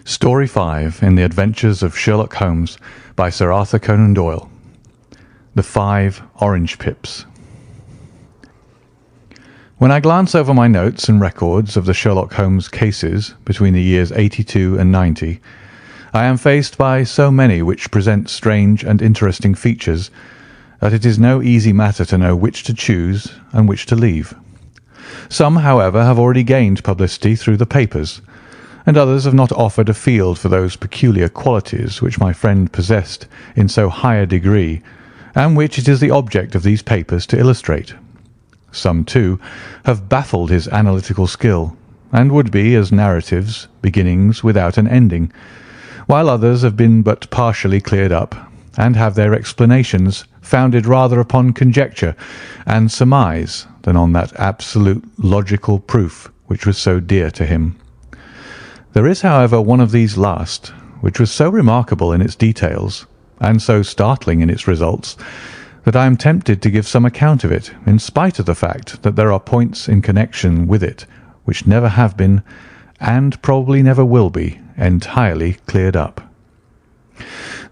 Story 5 in the Adventures of Sherlock Holmes by Sir Arthur Conan Doyle. The 5 Orange Pips. When I glance over my notes and records of the Sherlock Holmes cases between the years 82 and 90, I am faced by so many which present strange and interesting features that it is no easy matter to know which to choose and which to leave. Some, however, have already gained publicity through the papers, and others have not offered a field for those peculiar qualities which my friend possessed in so high a degree, and which it is the object of these papers to illustrate. Some, too, have baffled his analytical skill, and would be as narratives, beginnings without an ending, while others have been but partially cleared up, and have their explanations founded rather upon conjecture and surmise than on that absolute logical proof which was so dear to him. There is, however, one of these last, which was so remarkable in its details, and so startling in its results, that I am tempted to give some account of it, in spite of the fact that there are points in connection with it which never have been, and probably never will be, entirely cleared up.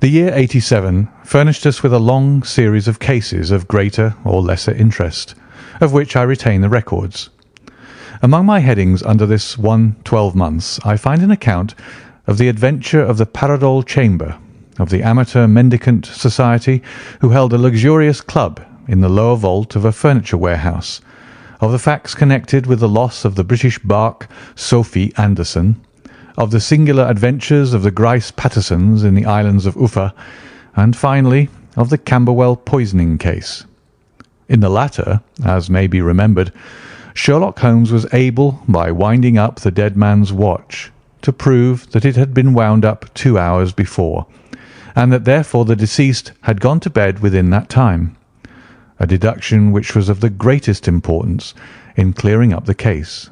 The year 87 furnished us with a long series of cases of greater or lesser interest, of which I retain the records. Among my headings under this one 12 months, I find an account of the adventure of the Paradol Chamber, of the Amateur Mendicant Society who held a luxurious club in the lower vault of a furniture warehouse, of the facts connected with the loss of the British barque Sophie Anderson, of the singular adventures of the Grice Pattersons in the islands of Uffa, and finally of the Camberwell poisoning case. In the latter, as may be remembered, Sherlock Holmes was able, by winding up the dead man's watch, to prove that it had been wound up 2 hours before, and that therefore the deceased had gone to bed within that time, a deduction which was of the greatest importance in clearing up the case.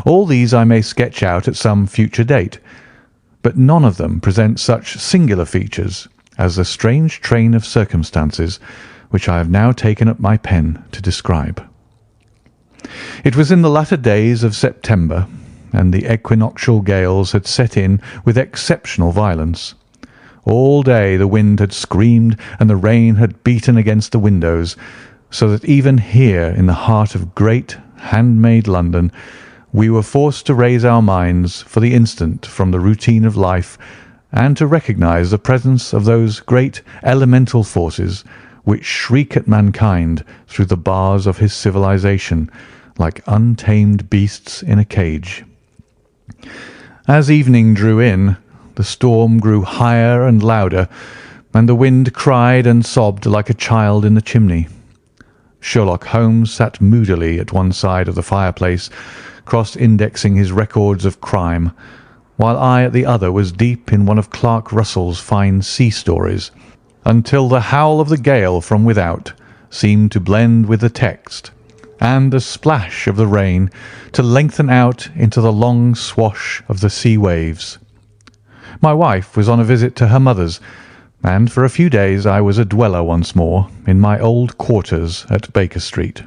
All these I may sketch out at some future date, but none of them present such singular features as the strange train of circumstances which I have now taken up my pen to describe. It was in the latter days of September, and the equinoctial gales had set in with exceptional violence. All day the wind had screamed and the rain had beaten against the windows, so that even here in the heart of great handmade London we were forced to raise our minds for the instant from the routine of life and to recognise the presence of those great elemental forces which shriek at mankind through the bars of his civilization like untamed beasts in a cage. As evening drew in, the storm grew higher and louder, and the wind cried and sobbed like a child in the chimney. Sherlock Holmes sat moodily at one side of the fireplace, cross-indexing his records of crime, while I at the other was deep in one of Clark Russell's fine sea stories, until the howl of the gale from without seemed to blend with the text, and the splash of the rain to lengthen out into the long swash of the sea waves. My wife was on a visit to her mother's, and for a few days I was a dweller once more in my old quarters at Baker Street.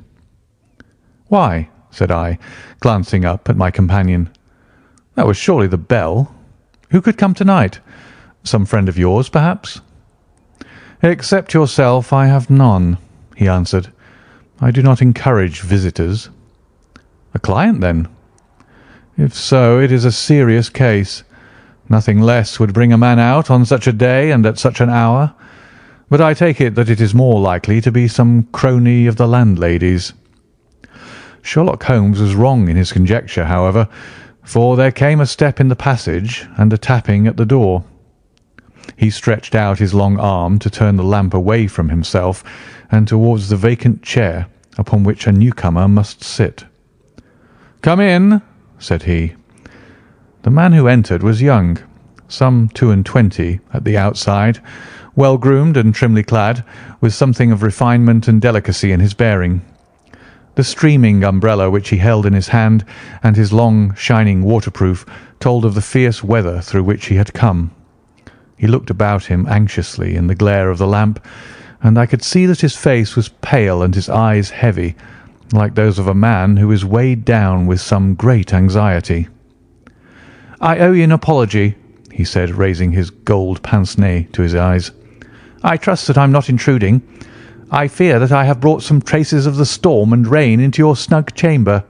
"Why?" said I, glancing up at my companion. "That was surely the bell. Who could come tonight? Some friend of yours, perhaps?" "Except yourself, I have none," he answered. "I do not encourage visitors." "A client, then?" "If so, it is a serious case. Nothing less would bring a man out on such a day and at such an hour, but I take it that it is more likely to be some crony of the landlady's." Sherlock Holmes was wrong in his conjecture, however, for there came a step in the passage and a tapping at the door. He stretched out his long arm to turn the lamp away from himself and towards the vacant chair upon which a newcomer must sit. "Come in," said he. The man who entered was young, some 22 at the outside, well-groomed and trimly clad, with something of refinement and delicacy in his bearing. The streaming umbrella which he held in his hand and his long, shining waterproof told of the fierce weather through which he had come. He looked about him anxiously in the glare of the lamp, and I could see that his face was pale and his eyes heavy, like those of a man who is weighed down with some great anxiety. "I owe you an apology," he said, raising his gold pince-nez to his eyes. "I trust that I'm not intruding. I fear that I have brought some traces of the storm and rain into your snug chamber."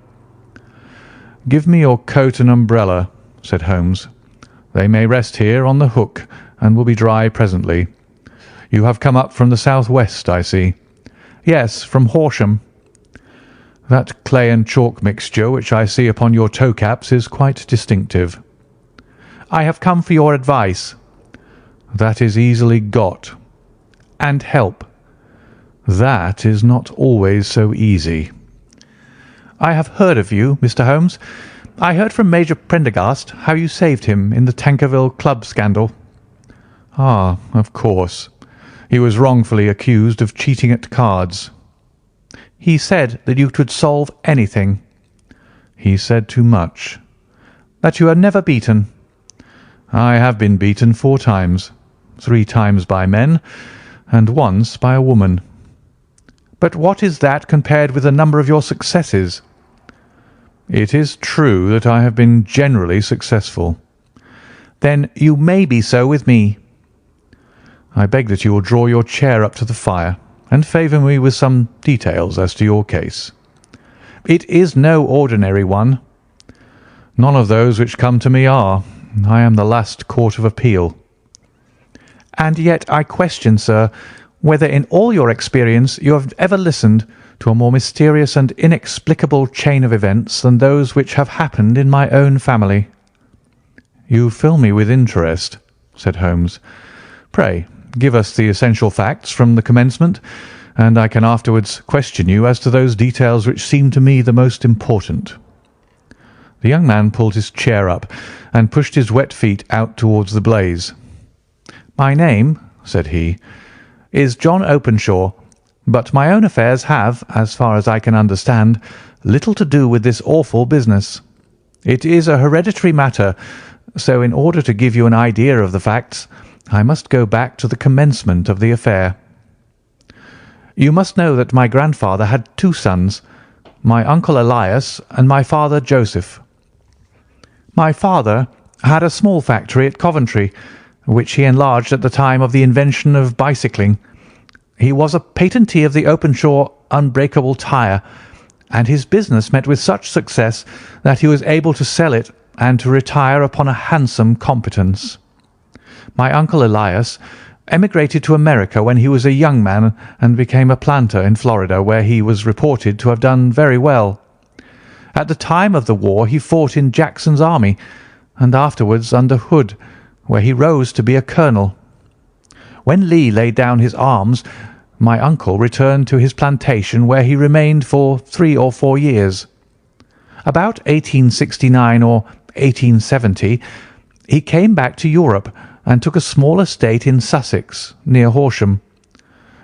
"Give me your coat and umbrella," said Holmes. "They may rest here on the hook and will be dry presently. You have come up from the south-west, I see." "Yes, from Horsham." "That clay and chalk mixture which I see upon your toe-caps is quite distinctive." "I have come for your advice." "That is easily got." "And help." "That is not always so easy." "I have heard of you, Mr. Holmes. I heard from Major Prendergast how you saved him in the Tankerville Club scandal." "Ah, of course. He was wrongfully accused of cheating at cards." "He said that you could solve anything." "He said too much." "That you are never beaten." "I have been beaten 4 times, 3 times by men, and once by a woman." "But what is that compared with the number of your successes?" "It is true that I have been generally successful." "Then you may be so with me." "I beg that you will draw your chair up to the fire and favour me with some details as to your case." "It is no ordinary one." "None of those which come to me are. I am the last court of appeal." "And yet I question, sir, whether in all your experience you have ever listened to a more mysterious and inexplicable chain of events than those which have happened in my own family." "You fill me with interest," said Holmes. "Pray give us the essential facts from the commencement, and I can afterwards question you as to those details which seem to me the most important." The young man pulled his chair up and pushed his wet feet out towards the blaze. "My name," said he, "is John Openshaw, but my own affairs have, as far as I can understand, little to do with this awful business. It is a hereditary matter, so in order to give you an idea of the facts, I must go back to the commencement of the affair. You must know that my grandfather had 2 sons, my uncle Elias and my father Joseph. My father had a small factory at Coventry, which he enlarged at the time of the invention of bicycling. He was a patentee of the Openshaw unbreakable tyre, and his business met with such success that he was able to sell it and to retire upon a handsome competence. My uncle Elias emigrated to America when he was a young man and became a planter in Florida, where he was reported to have done very well. At the time of the war he fought in Jackson's army, and afterwards under Hood, where he rose to be a colonel. When Lee laid down his arms, my uncle returned to his plantation, where he remained for 3 or 4 years. About 1869 or 1870 he came back to Europe and took a small estate in Sussex, near Horsham.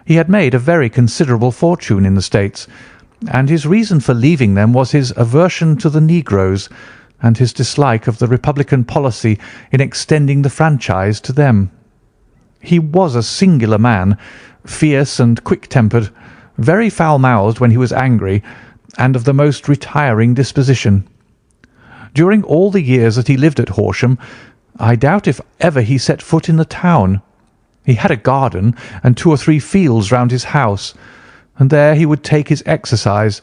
He had made a very considerable fortune in the States, and his reason for leaving them was his aversion to the negroes and his dislike of the Republican policy in extending the franchise to them. He was a singular man, fierce and quick-tempered, very foul-mouthed when he was angry, and of the most retiring disposition. During all the years that he lived at Horsham, I doubt if ever he set foot in the town. He had a garden and 2 or 3 fields round his house, and there he would take his exercise,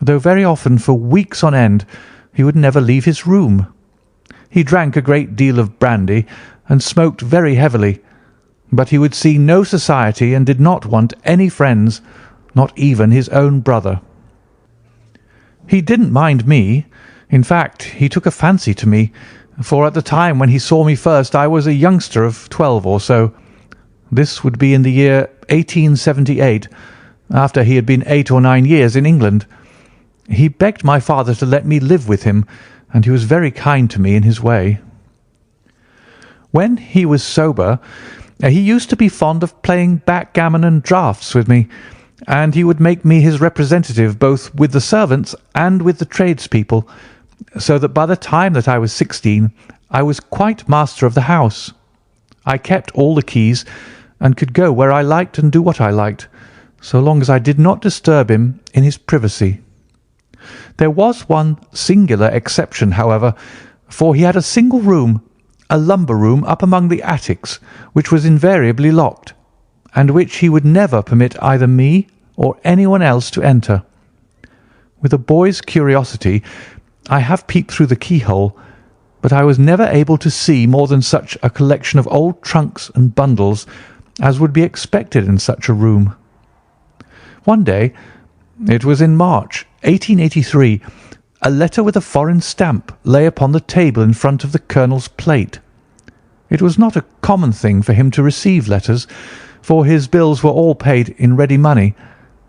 though very often for weeks on end he would never leave his room. He drank a great deal of brandy and smoked very heavily, but he would see no society and did not want any friends, not even his own brother. He didn't mind me. In fact, he took a fancy to me, for at the time when he saw me first I was a youngster of 12 or so. This would be in the year 1878, after he had been 8 or 9 years in England. He begged my father to let me live with him, and he was very kind to me in his way. When he was sober, he used to be fond of playing backgammon and draughts with me, and he would make me his representative both with the servants and with the tradespeople, so that by the time that I was 16 I was quite master of the house. I kept all the keys and could go where I liked and do what I liked, so long as I did not disturb him in his privacy. There was one singular exception, however, for he had a single room, a lumber room up among the attics, which was invariably locked, and which he would never permit either me or anyone else to enter. With a boy's curiosity, I have peeped through the keyhole, but I was never able to see more than such a collection of old trunks and bundles as would be expected in such a room. One day, it was in March 1883, a letter with a foreign stamp lay upon the table in front of the colonel's plate. It was not a common thing for him to receive letters, for his bills were all paid in ready money,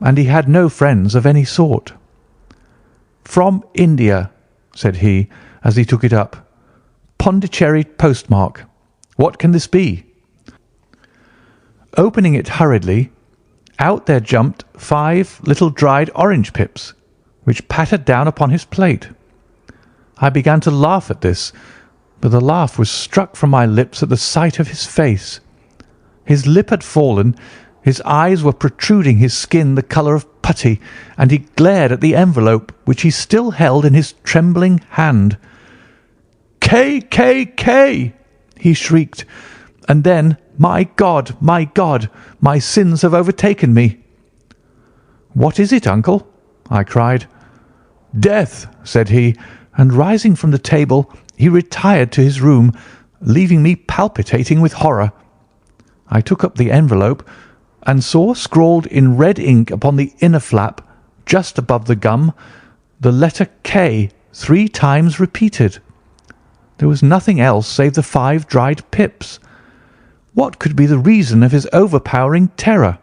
and he had no friends of any sort. "From India," said he, as he took it up. "Pondicherry postmark. What can this be?" Opening it hurriedly, out there jumped 5 little dried orange pips, which pattered down upon his plate. I began to laugh at this, but the laugh was struck from my lips at the sight of his face. His lip had fallen, his eyes were protruding, his skin the colour of putty, and he glared at the envelope which he still held in his trembling hand. "K, K, K!" he shrieked, and then, my God, my sins have overtaken me." "What is it, uncle?" I cried. "Death," said he, and rising from the table, he retired to his room, leaving me palpitating with horror. I took up the envelope and saw scrawled in red ink upon the inner flap, just above the gum, the letter K 3 times repeated. There was nothing else save the 5 dried pips. What could be the reason of his overpowering terror?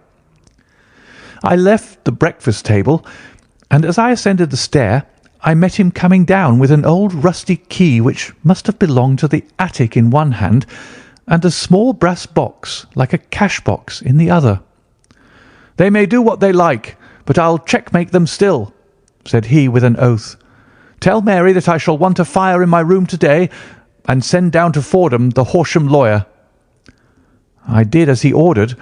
I left the breakfast table, and as I ascended the stair, I met him coming down with an old rusty key which must have belonged to the attic in one hand, and a small brass box, like a cash box, in the other. "They may do what they like, but I'll checkmate them still," said he with an oath. "Tell Mary that I shall want a fire in my room to-day, and send down to Fordham the Horsham lawyer." I did as he ordered,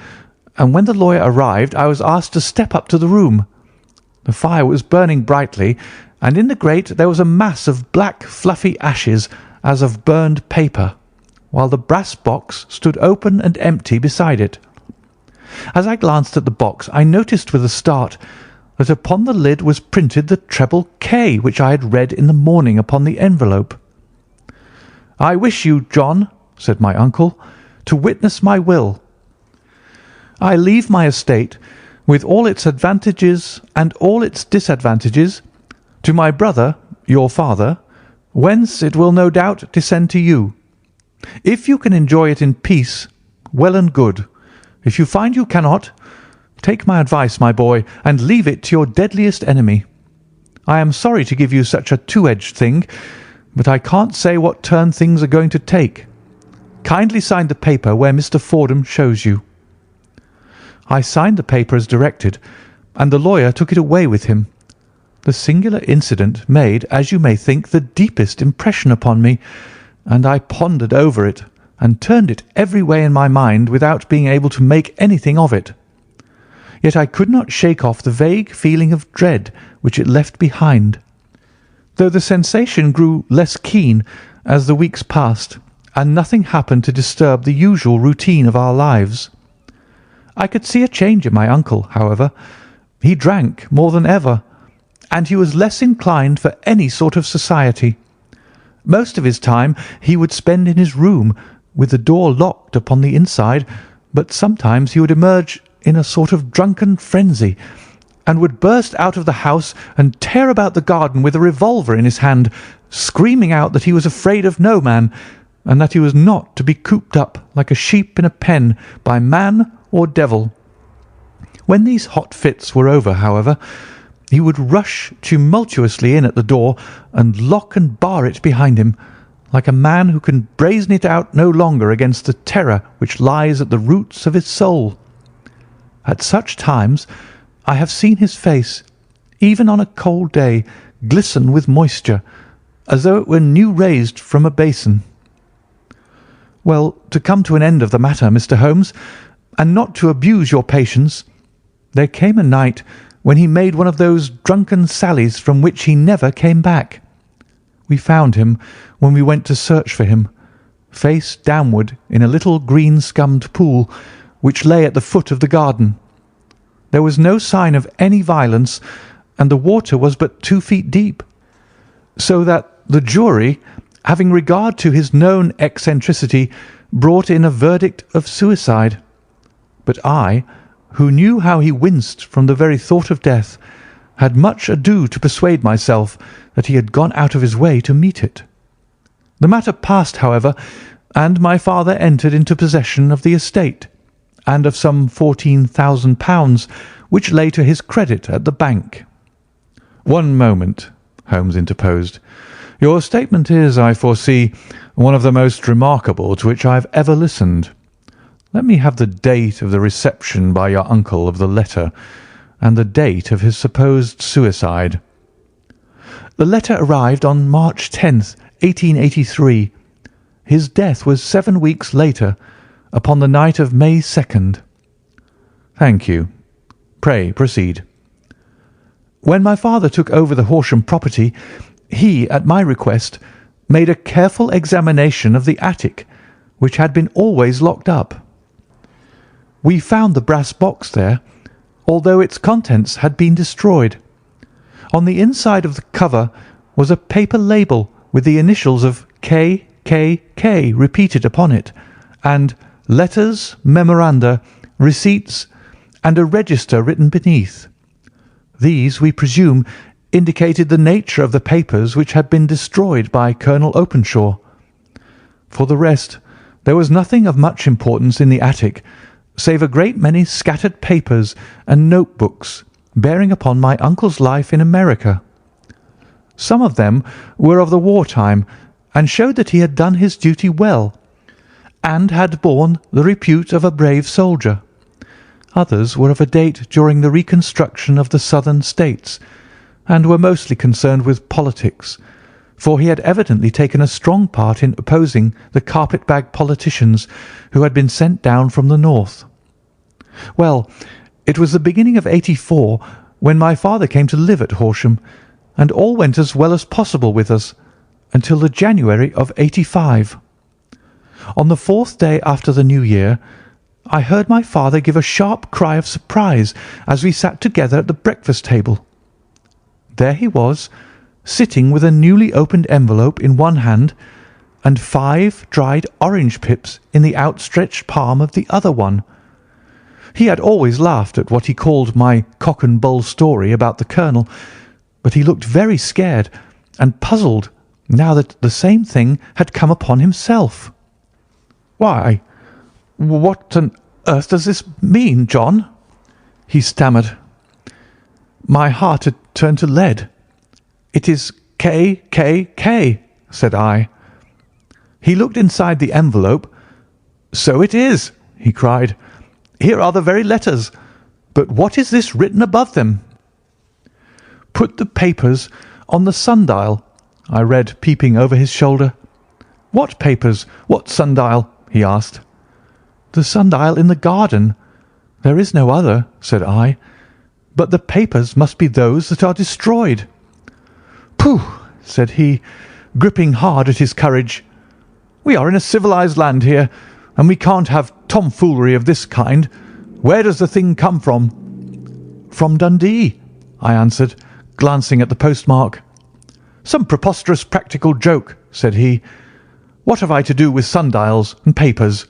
and when the lawyer arrived I was asked to step up to the room. The fire was burning brightly, and in the grate there was a mass of black fluffy ashes as of burned paper, while the brass box stood open and empty beside it. As I glanced at the box I noticed with a start that upon the lid was printed the treble K which I had read in the morning upon the envelope. "I wish you, John," said my uncle, "to witness my will. I leave my estate, with all its advantages and all its disadvantages, to my brother, your father, whence it will no doubt descend to you. If you can enjoy it in peace, well and good. If you find you cannot, take my advice, my boy, and leave it to your deadliest enemy. I am sorry to give you such a two-edged thing, but I can't say what turn things are going to take. Kindly sign the paper where Mr. Fordham shows you." I signed the paper as directed, and the lawyer took it away with him. The singular incident made, as you may think, the deepest impression upon me, and I pondered over it and turned it every way in my mind without being able to make anything of it. Yet I could not shake off the vague feeling of dread which it left behind, though the sensation grew less keen as the weeks passed, and nothing happened to disturb the usual routine of our lives. I could see a change in my uncle, however. He drank more than ever, and he was less inclined for any sort of society. Most of his time he would spend in his room, with the door locked upon the inside, but sometimes he would emerge in a sort of drunken frenzy, and would burst out of the house and tear about the garden with a revolver in his hand, screaming out that he was afraid of no man, and that he was not to be cooped up like a sheep in a pen by man or devil. When these hot fits were over, however, he would rush tumultuously in at the door and lock and bar it behind him, like a man who can brazen it out no longer against the terror which lies at the roots of his soul. At such times I have seen his face, even on a cold day, glisten with moisture, as though it were new raised from a basin. Well, to come to an end of the matter, Mr. Holmes, and not to abuse your patience, there came a night when he made one of those drunken sallies from which he never came back. We found him when we went to search for him, face downward in a little green-scummed pool which lay at the foot of the garden. There was no sign of any violence, and the water was but 2 feet deep, so that the jury, having regard to his known eccentricity, brought in a verdict of suicide. But I, who knew how he winced from the very thought of death, had much ado to persuade myself that he had gone out of his way to meet it. The matter passed, however, and my father entered into possession of the estate, and of some £14,000 which lay to his credit at the bank. "One moment," Holmes interposed. "Your statement is, I foresee, one of the most remarkable to which I have ever listened. Let me have the date of the reception by your uncle of the letter, and the date of his supposed suicide." "The letter arrived on March 10th, 1883. His death was 7 weeks later, upon the night of May 2nd. "Thank you. Pray proceed." "When my father took over the Horsham property, he, at my request, made a careful examination of the attic, which had been always locked up. We found the brass box there, although its contents had been destroyed. On the inside of the cover was a paper label with the initials of K.K.K. repeated upon it, and letters, memoranda, receipts, and a register written beneath. These, we presume, indicated the nature of the papers which had been destroyed by Colonel Openshaw. For the rest, there was nothing of much importance in the attic, save a great many scattered papers and notebooks bearing upon my uncle's life in America. Some of them were of the war-time, and showed that he had done his duty well, and had borne the repute of a brave soldier. Others were of a date during the reconstruction of the Southern States, and were mostly concerned with politics, for he had evidently taken a strong part in opposing the carpet-bag politicians who had been sent down from the north. Well, it was the beginning of '84 when my father came to live at Horsham, and all went as well as possible with us until the January of '85. On the 4th day after the New Year, I heard my father give a sharp cry of surprise as we sat together at the breakfast table. There he was, sitting with a newly opened envelope in one hand and 5 dried orange pips in the outstretched palm of the other one. He had always laughed at what he called my cock and bull story about the colonel, but he looked very scared and puzzled now that the same thing had come upon himself. "Why, what on earth does this mean, John?" he stammered. My heart had turned to lead. "It is K.K.K.," said I. He looked inside the envelope. "So it is," he cried. "Here are the very letters. But what is this written above them?" "Put the papers on the sundial," I read, peeping over his shoulder. "What papers? What sundial?" he asked. "The sundial in the garden. There is no other," said I. "But the papers must be those that are destroyed." "Pooh!" said he, gripping hard at his courage. "We are in a civilized land here, and we can't have tomfoolery of this kind. Where does the thing come from?" "From Dundee," I answered, glancing at the postmark. "Some preposterous practical joke," said he. "What have I to do with sundials and papers?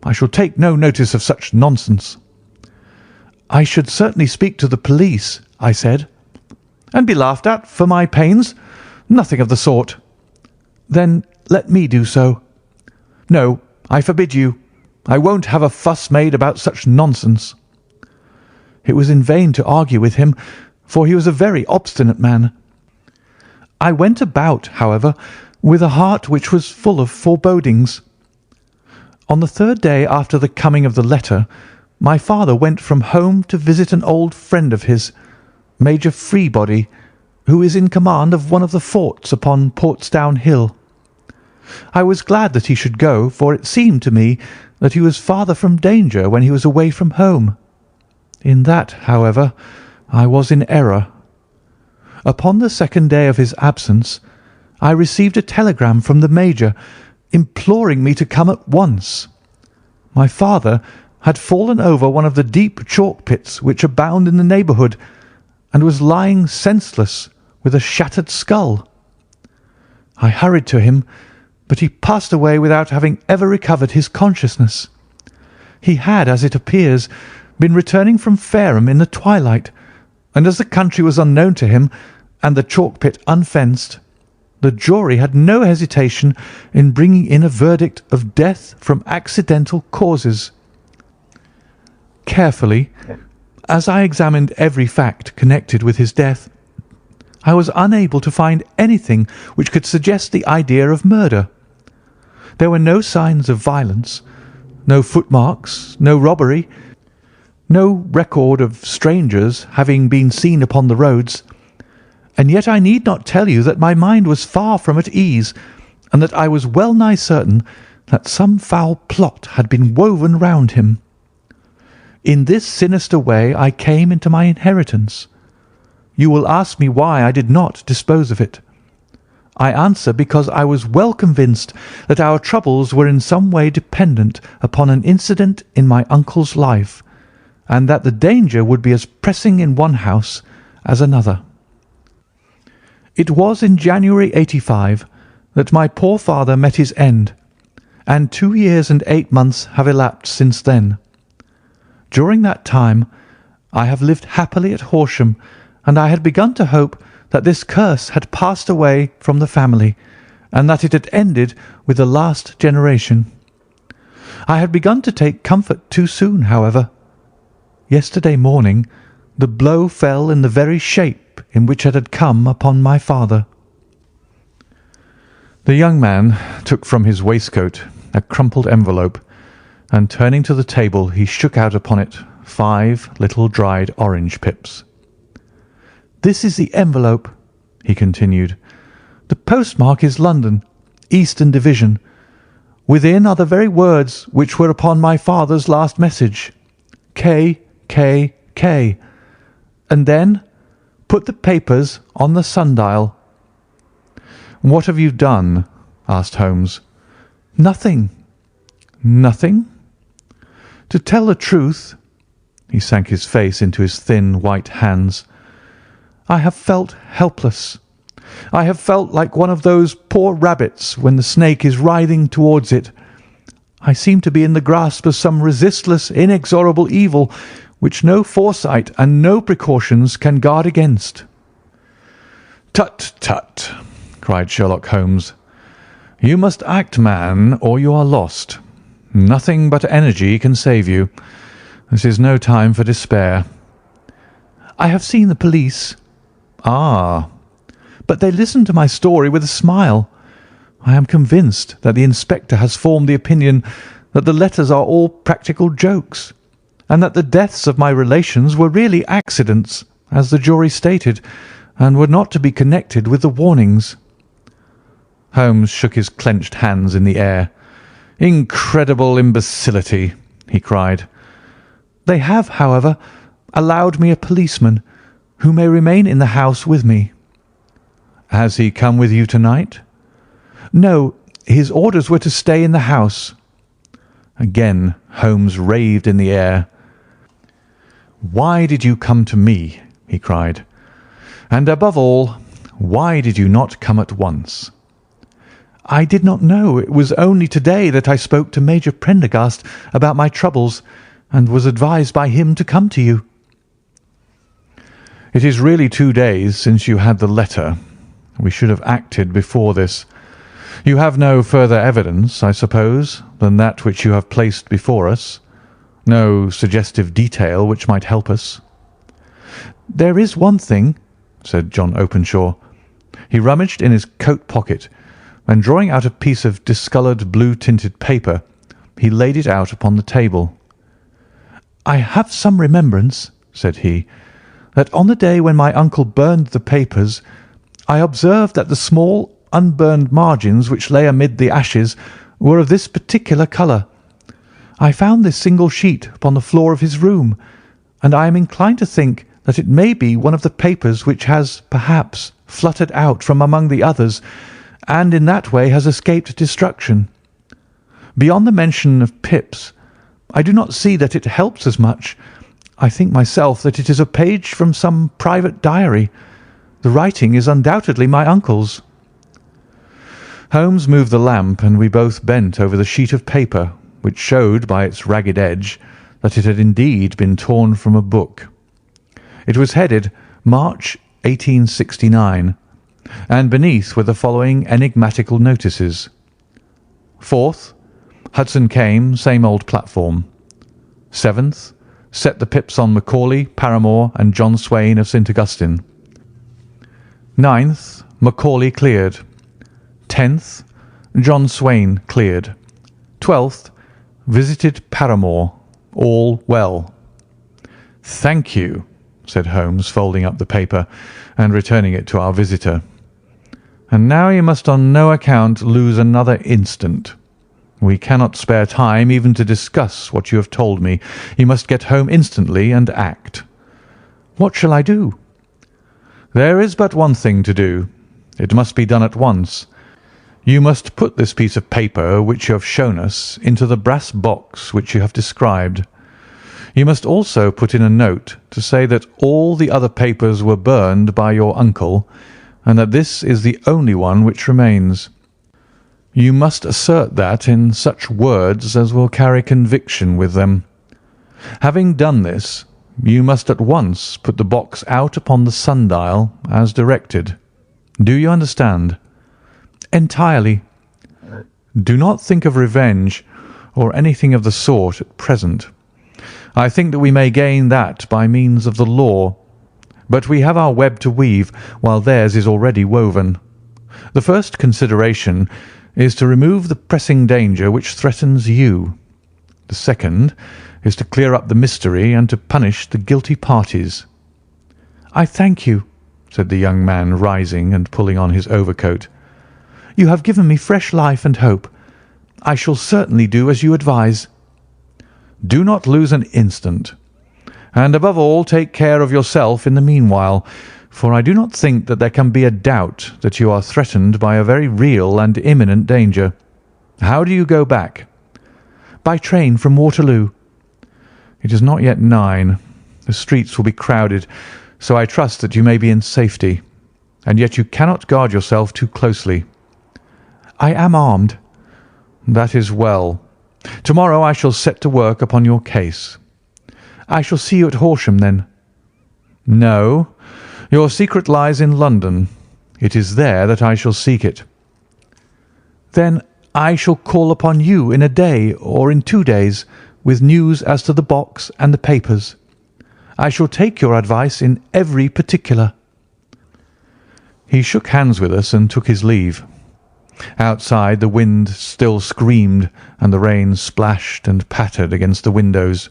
I shall take no notice of such nonsense." "I should certainly speak to the police," I said. "And be laughed at for my pains? Nothing of the sort." "Then let me do so." "No, I forbid you. I won't have a fuss made about such nonsense." It was in vain to argue with him, for he was a very obstinate man. I went about, however, with a heart which was full of forebodings. On the 3rd day after the coming of the letter, my father went from home to visit an old friend of his, Major Freebody, who is in command of one of the forts upon Portsdown Hill. I was glad that he should go, for it seemed to me that he was farther from danger when he was away from home. In that, however, I was in error. Upon the 2nd day of his absence, I received a telegram from the Major imploring me to come at once. My father had fallen over one of the deep chalk pits which abound in the neighbourhood, and was lying senseless with a shattered skull. I hurried to him, but he passed away without having ever recovered his consciousness. He had, as it appears, been returning from Fareham in the twilight, and as the country was unknown to him and the chalk pit unfenced, the jury had no hesitation in bringing in a verdict of death from accidental causes. Carefully, as I examined every fact connected with his death, I was unable to find anything which could suggest the idea of murder. There were no signs of violence, no footmarks, no robbery, no record of strangers having been seen upon the roads, and yet I need not tell you that my mind was far from at ease, and that I was well nigh certain that some foul plot had been woven round him. In this sinister way I came into my inheritance. You will ask me why I did not dispose of it. I answer because I was well convinced that our troubles were in some way dependent upon an incident in my uncle's life, and that the danger would be as pressing in one house as another. It was in January 85 that my poor father met his end, and 2 years and 8 months have elapsed since then. During that time I have lived happily at Horsham, and I had begun to hope that this curse had passed away from the family, and that it had ended with the last generation. I had begun to take comfort too soon, however. Yesterday morning the blow fell in the very shape in which it had come upon my father. The young man took from his waistcoat a crumpled envelope, and turning to the table he shook out upon it 5 little dried orange pips. "This is the envelope," he continued. "The postmark is London, Eastern Division. Within are the very words which were upon my father's last message, K, K, K. And then put the papers on the sundial." "What have you done?" asked Holmes. "Nothing." "Nothing?" "To tell the truth," he sank his face into his thin white hands, "I have felt helpless. I have felt like one of those poor rabbits when the snake is writhing towards it. I seem to be in the grasp of some resistless, inexorable evil which no foresight and no precautions can guard against." "Tut, tut!" cried Sherlock Holmes. "You must act, man, or you are lost. Nothing but energy can save you. This is no time for despair." "I have seen the police." "Ah!" "But they listened to my story with a smile. I am convinced that the inspector has formed the opinion that the letters are all practical jokes, and that the deaths of my relations were really accidents, as the jury stated, and were not to be connected with the warnings." Holmes shook his clenched hands in the air. "Incredible imbecility!" he cried. "They have, however, allowed me a policeman, who may remain in the house with me." "Has he come with you tonight?" "No, his orders were to stay in the house." Again Holmes raved in the air. "Why did you come to me?" he cried. "And above all, why did you not come at once?" "I did not know. It was only to-day that I spoke to Major Prendergast about my troubles, and was advised by him to come to you." "It is really 2 days since you had the letter. We should have acted before this. You have no further evidence, I suppose, than that which you have placed before us? No suggestive detail which might help us?" "There is one thing," said John Openshaw. He rummaged in his coat pocket, and drawing out a piece of discoloured blue-tinted paper, he laid it out upon the table. "I have some remembrance," said he, "that on the day when my uncle burned the papers, I observed that the small unburned margins which lay amid the ashes were of this particular colour. I found this single sheet upon the floor of his room, and I am inclined to think that it may be one of the papers which has, perhaps, fluttered out from among the others, and in that way has escaped destruction. Beyond the mention of pips, I do not see that it helps us much. I think myself that it is a page from some private diary. The writing is undoubtedly my uncle's." Holmes moved the lamp, and we both bent over the sheet of paper, which showed by its ragged edge that it had indeed been torn from a book. It was headed March 1869, and beneath were the following enigmatical notices: 4th, Hudson came, same old platform. 7th, set the pips on Macaulay, Paramore, and John Swain of St. Augustine. 9th, Macaulay cleared. 10th, John Swain cleared. 12th, visited Paramore. All well. "Thank you," said Holmes, folding up the paper and returning it to our visitor. "And now you must on no account lose another instant. We cannot spare time even to discuss what you have told me. You must get home instantly and act." "What shall I do?" "There is but one thing to do. It must be done at once. You must put this piece of paper which you have shown us into the brass box which you have described. You must also put in a note to say that all the other papers were burned by your uncle, and that this is the only one which remains. You must assert that in such words as will carry conviction with them. Having done this, you must at once put the box out upon the sundial as directed. Do you understand?" "Entirely." "Do not think of revenge or anything of the sort at present. I think that we may gain that by means of the law, but we have our web to weave while theirs is already woven. The first consideration is to remove the pressing danger which threatens you. The second is to clear up the mystery and to punish the guilty parties." "I thank you," said the young man, rising and pulling on his overcoat. "You have given me fresh life and hope. I shall certainly do as you advise." "Do not lose an instant. And above all, take care of yourself in the meanwhile, for I do not think that there can be a doubt that you are threatened by a very real and imminent danger. How do you go back?" "By train from Waterloo." "It is not yet 9. The streets will be crowded, so I trust that you may be in safety. And yet you cannot guard yourself too closely." "I am armed." "That is well. Tomorrow I shall set to work upon your case." "I shall see you at Horsham, then?" "No. Your secret lies in London. It is there that I shall seek it." "Then I shall call upon you in a day or in 2 days with news as to the box and the papers. I shall take your advice in every particular." He shook hands with us and took his leave. Outside the wind still screamed and the rain splashed and pattered against the windows.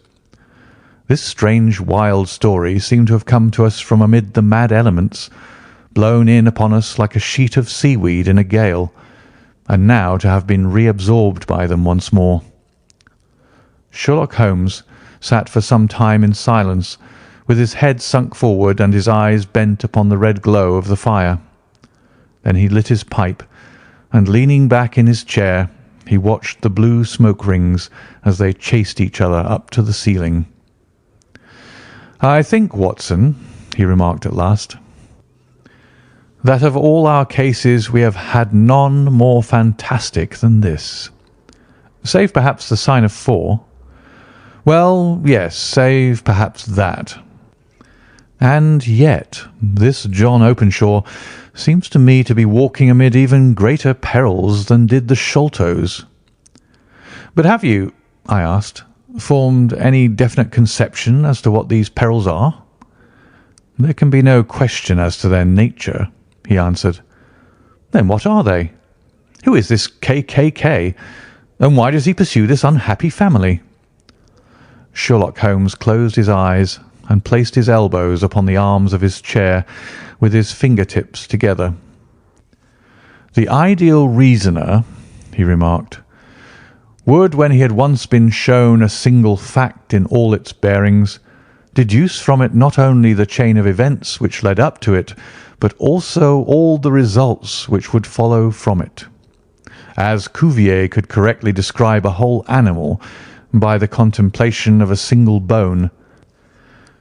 This strange wild story seemed to have come to us from amid the mad elements, blown in upon us like a sheet of seaweed in a gale, and now to have been reabsorbed by them once more. Sherlock Holmes sat for some time in silence, with his head sunk forward and his eyes bent upon the red glow of the fire. Then he lit his pipe, and leaning back in his chair, he watched the blue smoke rings as they chased each other up to the ceiling. "I think, Watson," he remarked at last, "that of all our cases we have had none more fantastic than this. Save perhaps the sign of 4. Well, yes, save perhaps that. And yet this John Openshaw seems to me to be walking amid even greater perils than did the Sholtos." "But have you," I asked, "formed any definite conception as to what these perils are?" "There can be no question as to their nature," he answered. "Then what are they? Who is this KKK, and why does he pursue this unhappy family?" Sherlock Holmes closed his eyes and placed his elbows upon the arms of his chair with his finger-tips together. "The ideal reasoner," he remarked, "would, when he had once been shown a single fact in all its bearings, deduce from it not only the chain of events which led up to it, but also all the results which would follow from it. As Cuvier could correctly describe a whole animal by the contemplation of a single bone,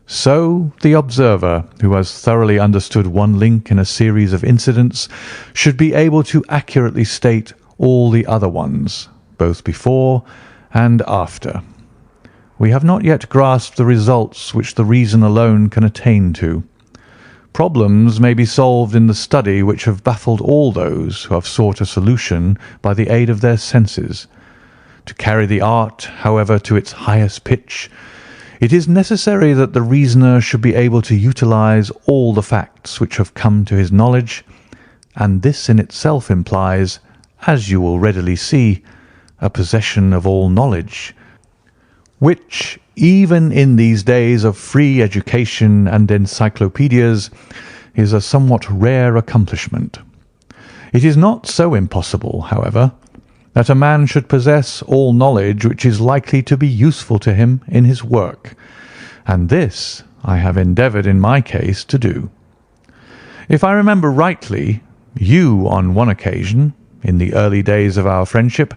so the observer, who has thoroughly understood one link in a series of incidents, should be able to accurately state all the other ones, both before and after. We have not yet grasped the results which the reason alone can attain to. Problems may be solved in the study which have baffled all those who have sought a solution by the aid of their senses. To carry the art, however, to its highest pitch, it is necessary that the reasoner should be able to utilize all the facts which have come to his knowledge, and this in itself implies, as you will readily see, a possession of all knowledge, which, even in these days of free education and encyclopedias, is a somewhat rare accomplishment. It is not so impossible, however, that a man should possess all knowledge which is likely to be useful to him in his work, and this I have endeavoured in my case to do. If I remember rightly, you, on one occasion, in the early days of our friendship,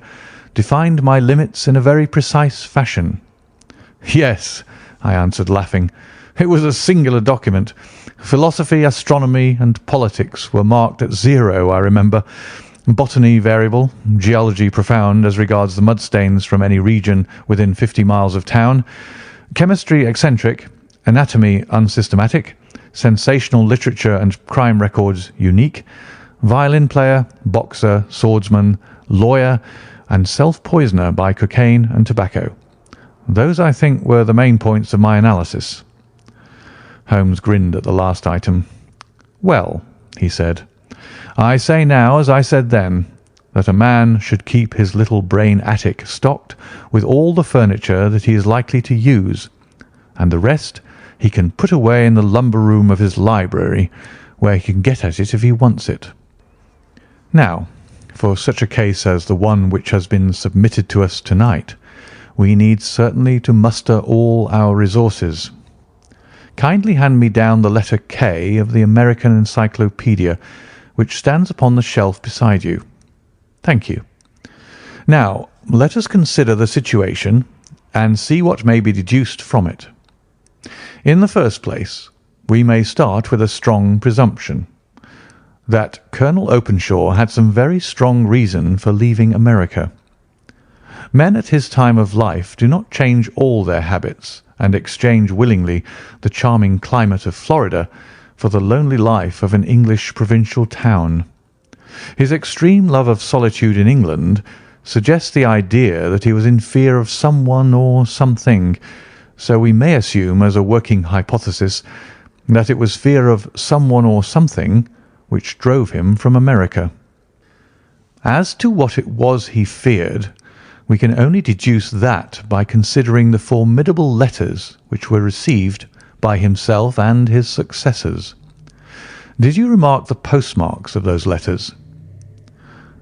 defined my limits in a very precise fashion. Yes, I answered, laughing. It was a singular document. Philosophy, astronomy, and politics were marked at 0, I remember. Botany variable, geology profound as regards the mudstains from any region within 50 miles of town, chemistry eccentric, anatomy unsystematic, sensational literature and crime records unique, violin player, boxer, swordsman, lawyer, and self-poisoner by cocaine and tobacco. Those, I think, were the main points of my analysis. Holmes grinned at the last item. Well, he said, I say now, as I said then, that a man should keep his little brain attic stocked with all the furniture that he is likely to use, and the rest he can put away in the lumber room of his library, where he can get at it if he wants it. Now, for such a case as the one which has been submitted to us tonight, we need certainly to muster all our resources. Kindly hand me down the letter K of the American Encyclopedia, which stands upon the shelf beside you. Thank you. Now, let us consider the situation and see what may be deduced from it. In the first place, we may start with a strong presumption that Colonel Openshaw had some very strong reason for leaving America. Men at his time of life do not change all their habits and exchange willingly the charming climate of Florida for the lonely life of an English provincial town. His extreme love of solitude in England suggests the idea that he was in fear of someone or something, so we may assume as a working hypothesis that it was fear of someone or something which drove him from America. As to what it was he feared, we can only deduce that by considering the formidable letters which were received by himself and his successors. Did you remark the postmarks of those letters?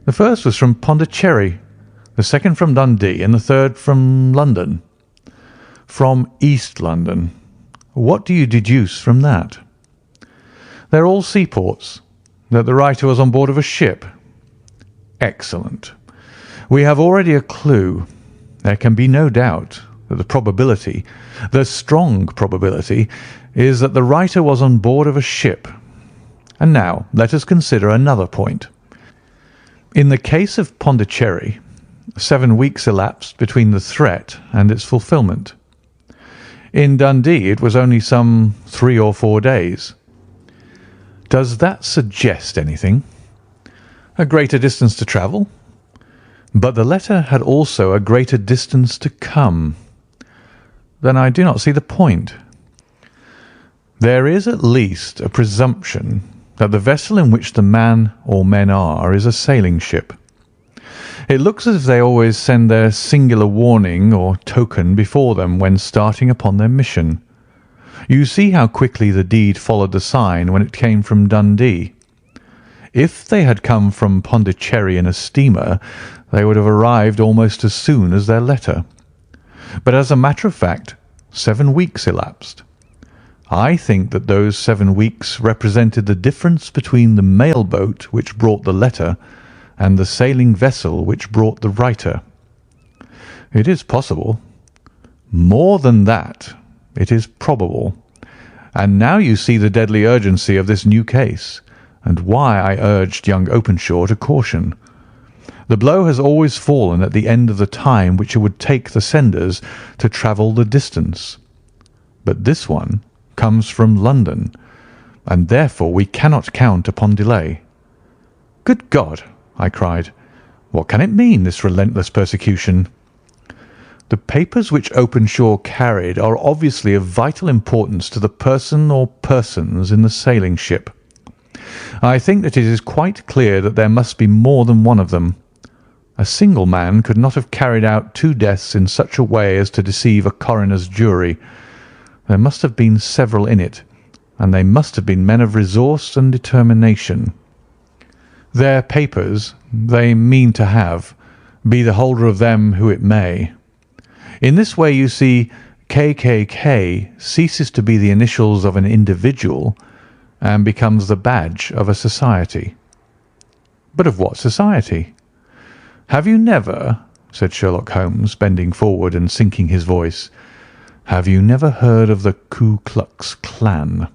The first was from Pondicherry, the second from Dundee, and the third from London. From East London. What do you deduce from that? They're all seaports. That the writer was on board of a ship. Excellent. We have already a clue. There can be no doubt that the strong probability, is that the writer was on board of a ship. And now let us consider another point. In the case of Pondicherry, 7 weeks elapsed between the threat and its fulfilment. In Dundee it was only some 3 or 4 days. Does that suggest anything? A greater distance to travel? But the letter had also a greater distance to come. Then I do not see the point. There is at least a presumption that the vessel in which the man or men are is a sailing ship. It looks as if they always send their singular warning or token before them when starting upon their mission. You see how quickly the deed followed the sign when it came from Dundee. If they had come from Pondicherry in a steamer, they would have arrived almost as soon as their letter. But as a matter of fact, 7 weeks elapsed, I think that those 7 weeks represented the difference between the mail boat which brought the letter and the sailing vessel which brought the writer. It is possible. More than that, it is probable. And now you see the deadly urgency of this new case, and why I urged young Openshaw to caution. The blow has always fallen at the end of the time which it would take the senders to travel the distance. But this one comes from London, and therefore we cannot count upon delay. Good God! I cried. What can it mean, this relentless persecution? The papers which Openshaw carried are obviously of vital importance to the person or persons in the sailing ship. I think that it is quite clear that there must be more than one of them. A single man could not have carried out 2 deaths in such a way as to deceive a coroner's jury. There must have been several in it, and they must have been men of resource and determination. Their papers they mean to have, be the holder of them who it may. In this way, you see, KKK ceases to be the initials of an individual and becomes the badge of a society. But of what society? Have you never, said Sherlock Holmes, bending forward and sinking his voice, have you never heard of the Ku Klux Klan?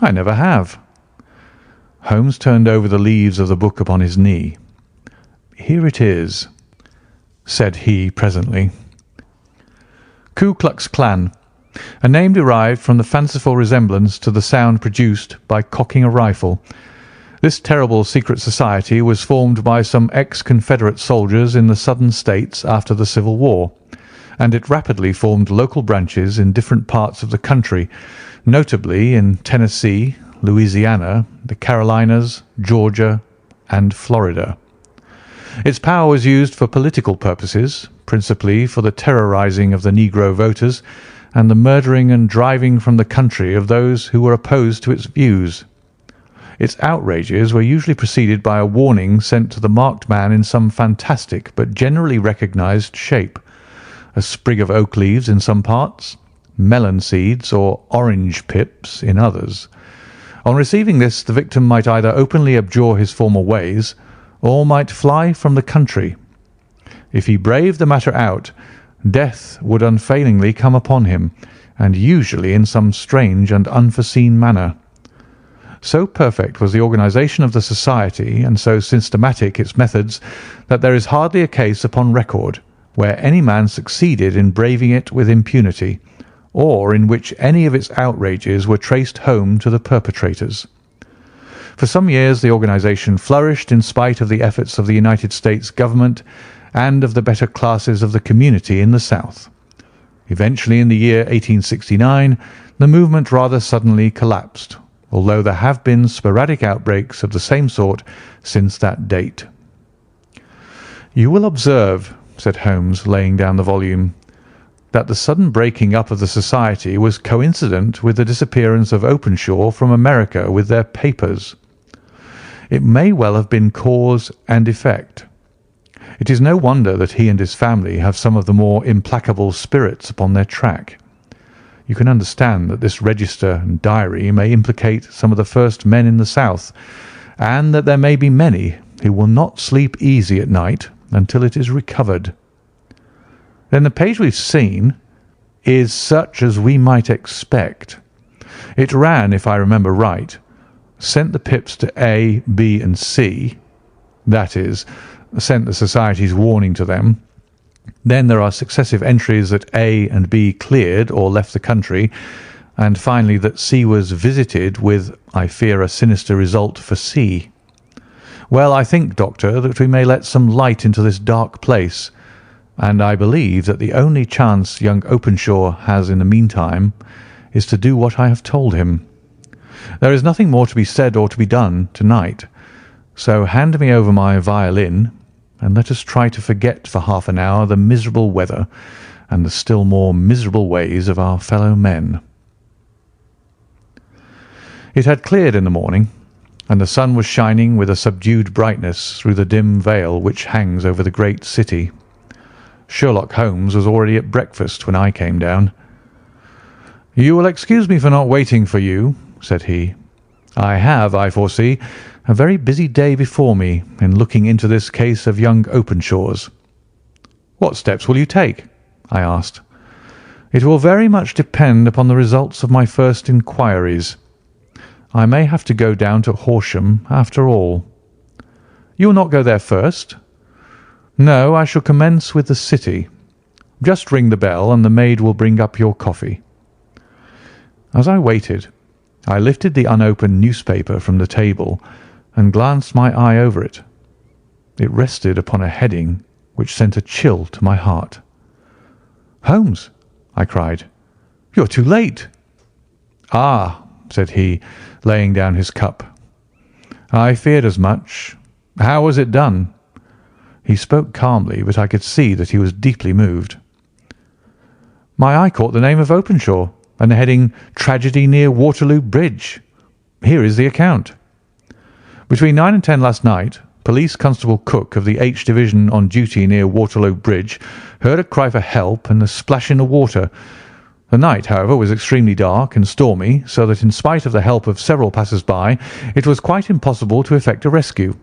I never have. Holmes turned over the leaves of the book upon his knee. Here it is, said he presently. Ku Klux Klan, a name derived from the fanciful resemblance to the sound produced by cocking a rifle. This terrible secret society was formed by some ex-Confederate soldiers in the southern states after the Civil War, and it rapidly formed local branches in different parts of the country, notably in Tennessee, Louisiana, the Carolinas, Georgia, and Florida. Its power was used for political purposes, principally for the terrorizing of the Negro voters and the murdering and driving from the country of those who were opposed to its views. Its outrages were usually preceded by a warning sent to the marked man in some fantastic but generally recognized shape: a sprig of oak leaves in some parts, melon seeds or orange pips in others. On receiving this, the victim might either openly abjure his former ways or might fly from the country. If he braved the matter out, death would unfailingly come upon him, and usually in some strange and unforeseen manner. So perfect was the organization of the society, and so systematic its methods, that there is hardly a case upon record where any man succeeded in braving it with impunity, or in which any of its outrages were traced home to the perpetrators. For some years the organization flourished in spite of the efforts of the United States government and of the better classes of the community in the South. Eventually, in the year 1869, the movement rather suddenly collapsed, although there have been sporadic outbreaks of the same sort since that date. You will observe, said Holmes, laying down the volume, that the sudden breaking up of the society was coincident with the disappearance of Openshaw from America with their papers. It may well have been cause and effect. It is no wonder that he and his family have some of the more implacable spirits upon their track. You can understand that this register and diary may implicate some of the first men in the South, and that there may be many who will not sleep easy at night until it is recovered. Then the page we've seen is such as we might expect. It ran, if I remember right, sent the pips to A, B, and C, that is, sent the society's warning to them. Then there are successive entries that A and B cleared or left the country, and finally that C was visited with, I fear, a sinister result for C. Well, I think, Doctor, that we may let some light into this dark place, and I believe that the only chance young Openshaw has in the meantime is to do what I have told him. There is nothing more to be said or to be done tonight, so hand me over my violin, and let us try to forget for half an hour the miserable weather and the still more miserable ways of our fellow men. It had cleared in the morning, and the sun was shining with a subdued brightness through the dim veil which hangs over the great city. Sherlock Holmes was already at breakfast when I came down. "You will excuse me for not waiting for you," said he. "I have, I foresee, a very busy day before me in looking into this case of young Openshaw's." "What steps will you take?" I asked. "It will very much depend upon the results of my first inquiries. I may have to go down to Horsham after all." "You will not go there first?" "No, I shall commence with the city. Just ring the bell and the maid will bring up your coffee." As I waited, I lifted the unopened newspaper from the table and glanced my eye over it. It rested upon a heading which sent a chill to my heart. "Holmes," I cried, "you are too late." "Ah," said he, laying down his cup. "I feared as much. How was it done?" He spoke calmly, but I could see that he was deeply moved. "My eye caught the name of Openshaw and the heading 'Tragedy near Waterloo Bridge.' Here is the account. Between 9 and 10 last night, Police Constable Cook of the H Division on duty near Waterloo Bridge heard a cry for help and a splash in the water. The night, however, was extremely dark and stormy, so that in spite of the help of several passers-by, it was quite impossible to effect a rescue.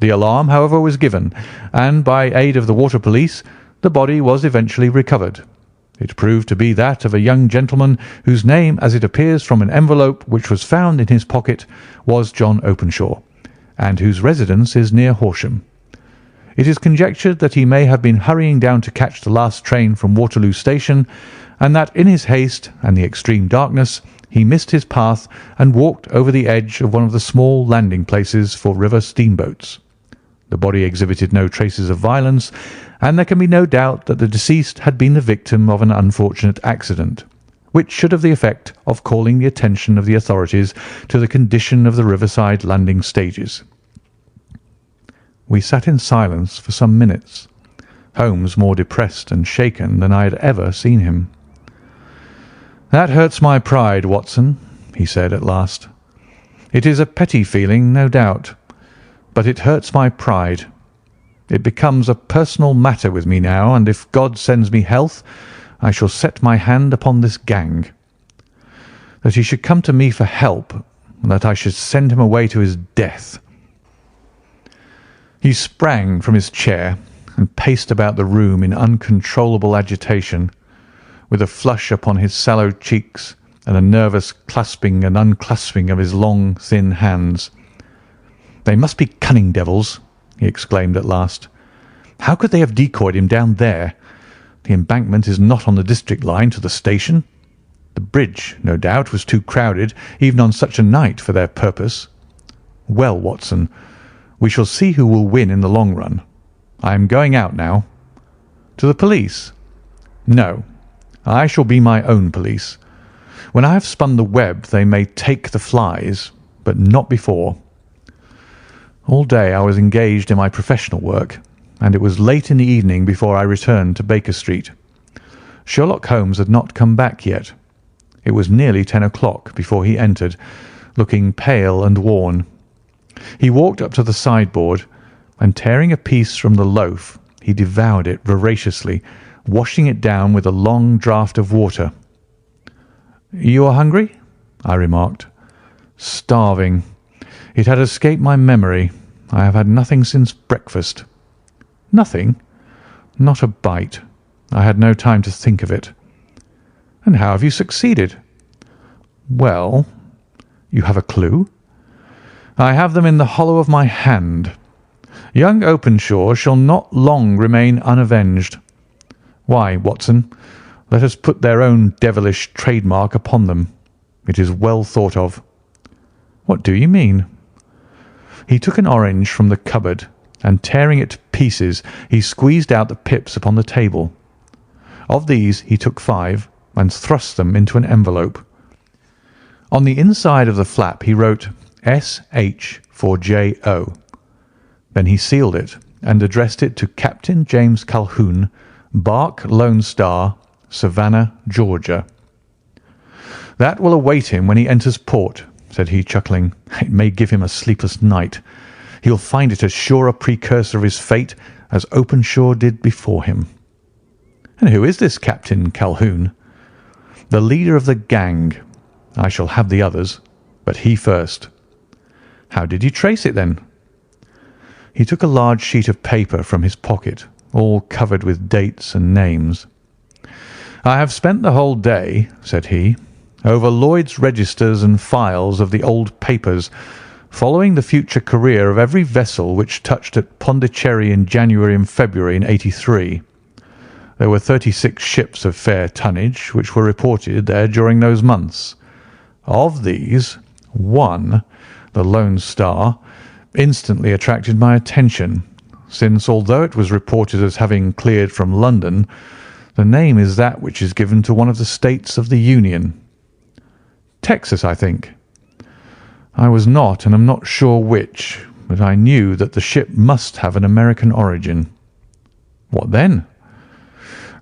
The alarm, however, was given, and by aid of the water police, the body was eventually recovered. It proved to be that of a young gentleman whose name, as it appears from an envelope which was found in his pocket, was John Openshaw, and whose residence is near Horsham. It is conjectured that he may have been hurrying down to catch the last train from Waterloo Station, and that in his haste and the extreme darkness he missed his path and walked over the edge of one of the small landing places for river steamboats. The body exhibited no traces of violence, and there can be no doubt that the deceased had been the victim of an unfortunate accident, which should have the effect of calling the attention of the authorities to the condition of the riverside landing stages. We sat in silence for some minutes, Holmes more depressed and shaken than I had ever seen him. "That hurts my pride, Watson," he said at last. "It is a petty feeling, no doubt, but it hurts my pride. It becomes a personal matter with me now, and if God sends me health, I shall set my hand upon this gang. That he should come to me for help, and that I should send him away to his death." He sprang from his chair and paced about the room in uncontrollable agitation, with a flush upon his sallow cheeks and a nervous clasping and unclasping of his long, thin hands. "They must be cunning devils," he exclaimed at last. "How could they have decoyed him down there? The embankment is not on the district line to the station. The bridge, no doubt, was too crowded, even on such a night, for their purpose. Well, Watson, we shall see who will win in the long run. I am going out now." "To the police?" "No, I shall be my own police. When I have spun the web they may take the flies, but not before." All day I was engaged in my professional work, and it was late in the evening before I returned to Baker Street. Sherlock Holmes had not come back yet. It was nearly 10 o'clock before he entered, looking pale and worn. He walked up to the sideboard, and tearing a piece from the loaf, he devoured it voraciously, washing it down with a long draught of water. "You are hungry?" I remarked. "Starving. It had escaped my memory. I have had nothing since breakfast." "Nothing?" "Not a bite. I had no time to think of it." "And how have you succeeded?" "Well, you have a clue?" "I have them in the hollow of my hand. Young Openshaw shall not long remain unavenged. Why, Watson, let us put their own devilish trademark upon them. It is well thought of." "What do you mean?" He took an orange from the cupboard, and tearing it to pieces, he squeezed out the pips upon the table. Of these he took 5 and thrust them into an envelope. On the inside of the flap he wrote S.H. for J.O. Then he sealed it and addressed it to Captain James Calhoun, Bark Lone Star, Savannah, Georgia. "That will await him when he enters port," said he, chuckling. "It may give him a sleepless night. He'll find it as sure a precursor of his fate as Openshaw did before him." "And who is this Captain Calhoun?" The leader of the gang. I shall have the others, but he first." "How did you trace it, then?" He took a large sheet of paper from his pocket, all covered with dates and names. "I have spent the whole day," said he, "over Lloyd's registers and files of the old papers, following the future career of every vessel which touched at Pondicherry in January and February in '83. There were 36 ships of fair tonnage which were reported there during those months. Of these, one, the Lone Star, instantly attracted my attention, since although it was reported as having cleared from London, the name is that which is given to one of the states of the Union. Texas, I think. I was not and am not sure which, but I knew that the ship must have an American origin. What then?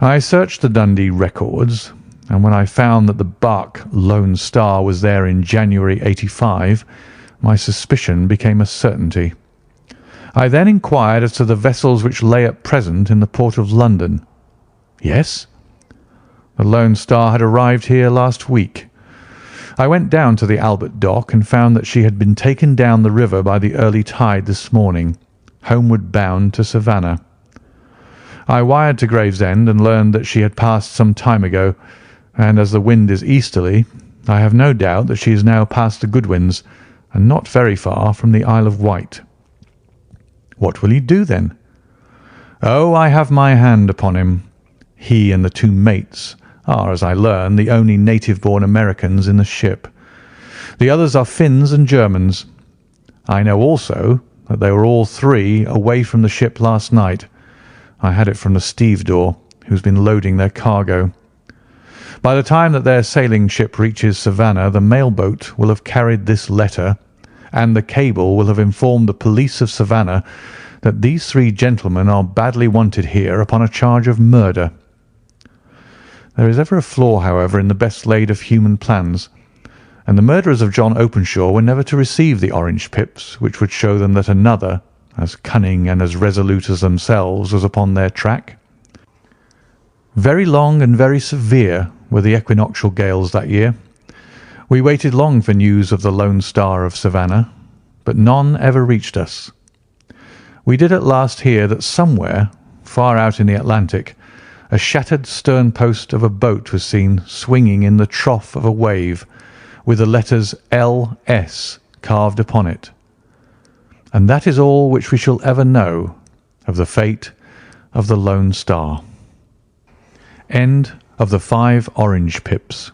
I searched the Dundee records, and when I found that the barque Lone Star was there in January '85, my suspicion became a certainty. I then inquired as to the vessels which lay at present in the port of London. Yes? The Lone Star had arrived here last week. I went down to the Albert Dock and found that she had been taken down the river by the early tide this morning, homeward bound to Savannah. I wired to Gravesend and learned that she had passed some time ago, and as the wind is easterly, I have no doubt that she is now past the Goodwins and not very far from the Isle of Wight." "What will you do, then?" "Oh, I have my hand upon him. He and the two mates are, as I learn, the only native-born Americans in the ship. The others are Finns and Germans. I know also that they were all three away from the ship last night. I had it from the stevedore, who's been loading their cargo. By the time that their sailing ship reaches Savannah, the mailboat will have carried this letter, and the cable will have informed the police of Savannah that these three gentlemen are badly wanted here upon a charge of murder. There is ever a flaw, however, in the best laid of human plans, and the murderers of John Openshaw were never to receive the orange pips which would show them that another, as cunning and as resolute as themselves, was upon their track. Very long and very severe were the equinoctial gales that year. We waited long for news of the Lone Star of Savannah, but none ever reached us. We did at last hear that somewhere, far out in the Atlantic, a shattered stern post of a boat was seen swinging in the trough of a wave, with the letters L.S. carved upon it. And that is all which we shall ever know of the fate of the Lone Star. End of the 5 Orange Pips.